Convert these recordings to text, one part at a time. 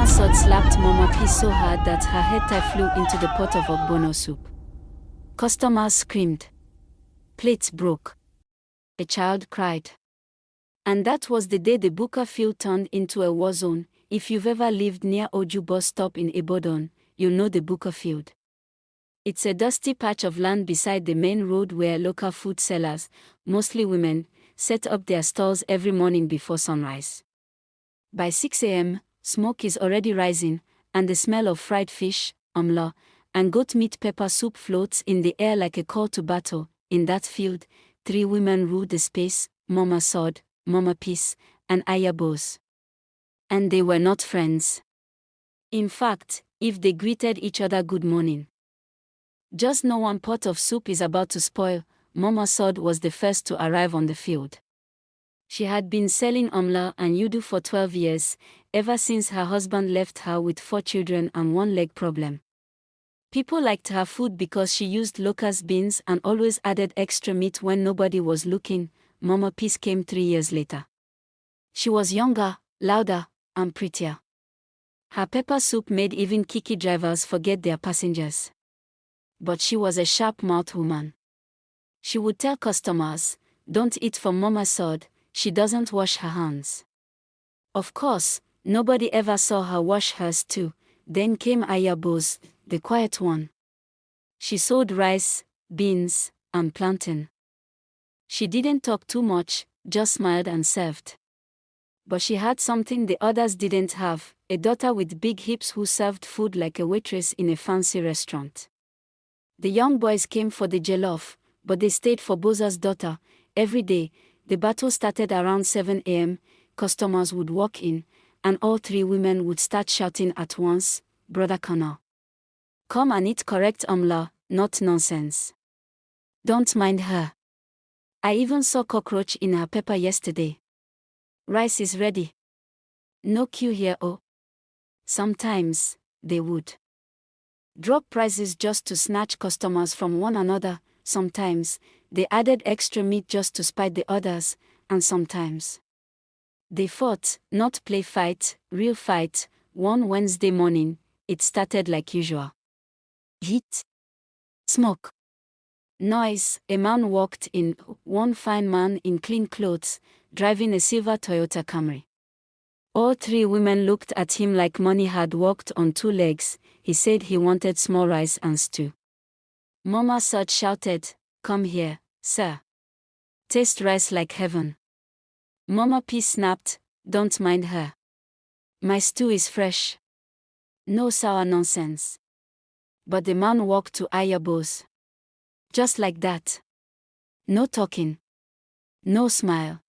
Mama Sod slapped Mama P so hard that her head tie flew into the pot of ogbono soup. Customers screamed. Plates broke. A child cried. And that was the day the Buka field turned into a war zone. If you've ever lived near Oju bus stop in Ibadan, you'll know the Buka field. It's a dusty patch of land beside the main road where local food sellers, mostly women, set up their stalls every morning before sunrise. By 6 a.m., smoke is already rising, and the smell of fried fish, amla, and goat meat pepper soup floats in the air like a call to battle. In that field, 3 women ruled the space: Mama Sod, Mama Peace, and Ayabos. And they were not friends. In fact, if they greeted each other good morning, just know one pot of soup is about to spoil. Mama Sod was the first to arrive on the field. She had been selling amla and yudu for 12 years, ever since her husband left her with 4 children and one leg problem. People liked her food because she used locust beans and always added extra meat when nobody was looking. Mama Peace came 3 years later. She was younger, louder, and prettier. Her pepper soup made even Kiki drivers forget their passengers. But she was a sharp-mouthed woman. She would tell customers, "Don't eat from Mama Sod, she doesn't wash her hands." Of course, nobody ever saw her wash hers too. Then came Ayabos, the quiet one. She sold rice, beans, and plantain. She didn't talk too much, just smiled and served. But she had something the others didn't have: a daughter with big hips who served food like a waitress in a fancy restaurant. The young boys came for the jollof, but they stayed for Boza's daughter. Every day, the battle started around 7 a.m., customers would walk in, and all 3 women would start shouting at once, "Brother Kana, come and eat correct amla, not nonsense. Don't mind her. I even saw cockroach in her pepper yesterday. Rice is ready. No queue here." Oh. Sometimes, they would drop prices just to snatch customers from one another. Sometimes, they added extra meat just to spite the others, and sometimes they fought, not play fight, real fight. One Wednesday morning, it started like usual. Heat, smoke, noise. A man walked in, one fine man in clean clothes, driving a silver Toyota Camry. All 3 women looked at him like money had walked on 2 legs. He said he wanted small rice and stew. Mama Sod shouted, "Come here, sir. Taste rice like heaven." Mama Peace snapped, "Don't mind her. My stew is fresh. No sour nonsense." But the man walked to Ayabos. Just like that. No talking. No smile.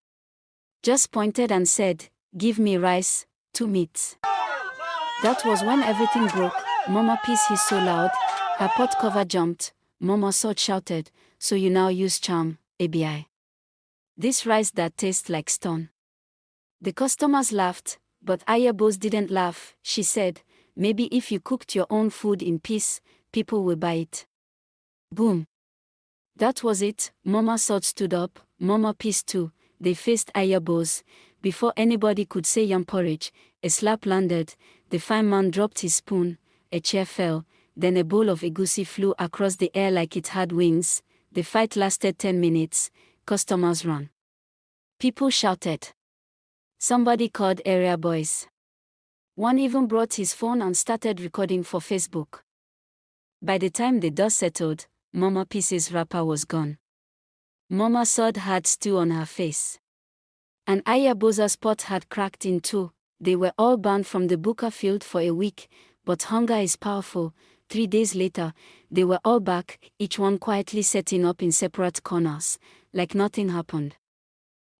Just pointed and said, "Give me rice, 2 meats." That was when everything broke. Mama Peace hissed so loud, her pot cover jumped. Mama Sod shouted, "So you now use charm, ABI? This rice that tastes like stone." The customers laughed, but Ayabos didn't laugh. She said, "Maybe if you cooked your own food in peace, people will buy it." Boom. That was it. Mama Sod stood up, Mama Peace too. They faced Ayabos. Before anybody could say yam porridge, a slap landed. The fine man dropped his spoon, a chair fell, then a bowl of egusi flew across the air like it had wings. The fight lasted 10 minutes. Customers ran. People shouted. Somebody called area boys. One even brought his phone and started recording for Facebook. By the time the dust settled, Mama Peace's wrapper was gone. Mama Sod had stew on her face. And Ayabosa's pot had cracked in 2. They were all banned from the Buka field for a week, but hunger is powerful. 3 days later, they were all back, each one quietly setting up in separate corners, like nothing happened.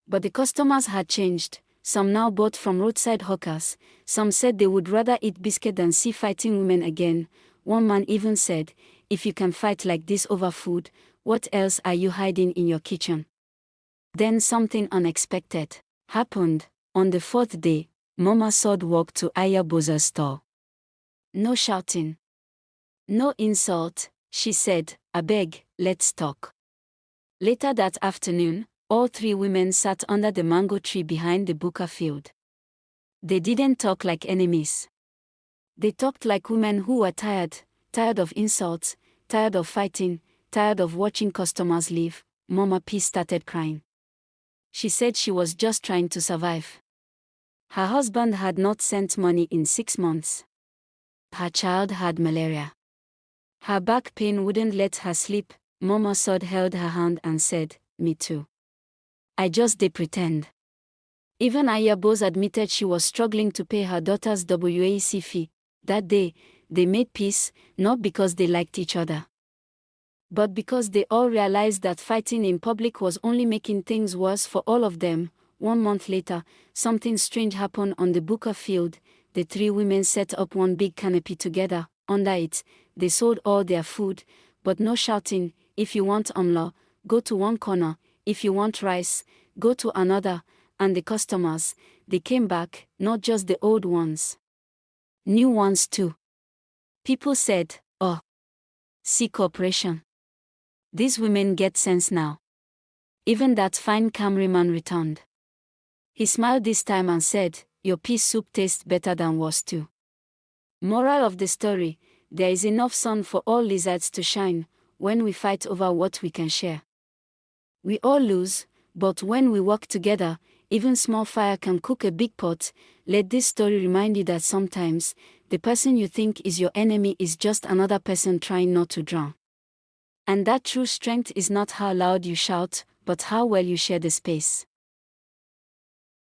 But the customers had changed. Some now bought from roadside hawkers. Some said they would rather eat biscuit than see fighting women again. One man even said, "If you can fight like this over food, what else are you hiding in your kitchen?" Then something unexpected happened. On the 4th day, Mama Sod walked to Ayabosa's store. No shouting. No insult. She said, "Abeg, let's talk." Later that afternoon, all 3 women sat under the mango tree behind the Buka field. They didn't talk like enemies. They talked like women who were tired of insults, tired of fighting, tired of watching customers leave. Mama P started crying. She said she was just trying to survive. Her husband had not sent money in 6 months. Her child had malaria. Her back pain wouldn't let her sleep. Mama Sod held her hand and said, "Me too. I just dey pretend." Even Ayabos admitted she was struggling to pay her daughter's WAC fee. That day, they made peace, not because they liked each other, but because they all realized that fighting in public was only making things worse for all of them. 1 month later, something strange happened on the buka field. The 3 women set up one big canopy together. Under it, they sold all their food, but no shouting. If you want amla, go to one corner. If you want rice, go to another. And the customers, they came back, not just the old ones. New ones too. People said, "Oh, see cooperation. These women get sense now." Even that fine cameraman returned. He smiled this time and said, "Your pea soup tastes better than was too." Moral of the story: there is enough sun for all lizards to shine. When we fight over what we can share, we all lose, but when we work together, even small fire can cook a big pot. Let this story remind you that sometimes, the person you think is your enemy is just another person trying not to drown. And that true strength is not how loud you shout, but how well you share the space.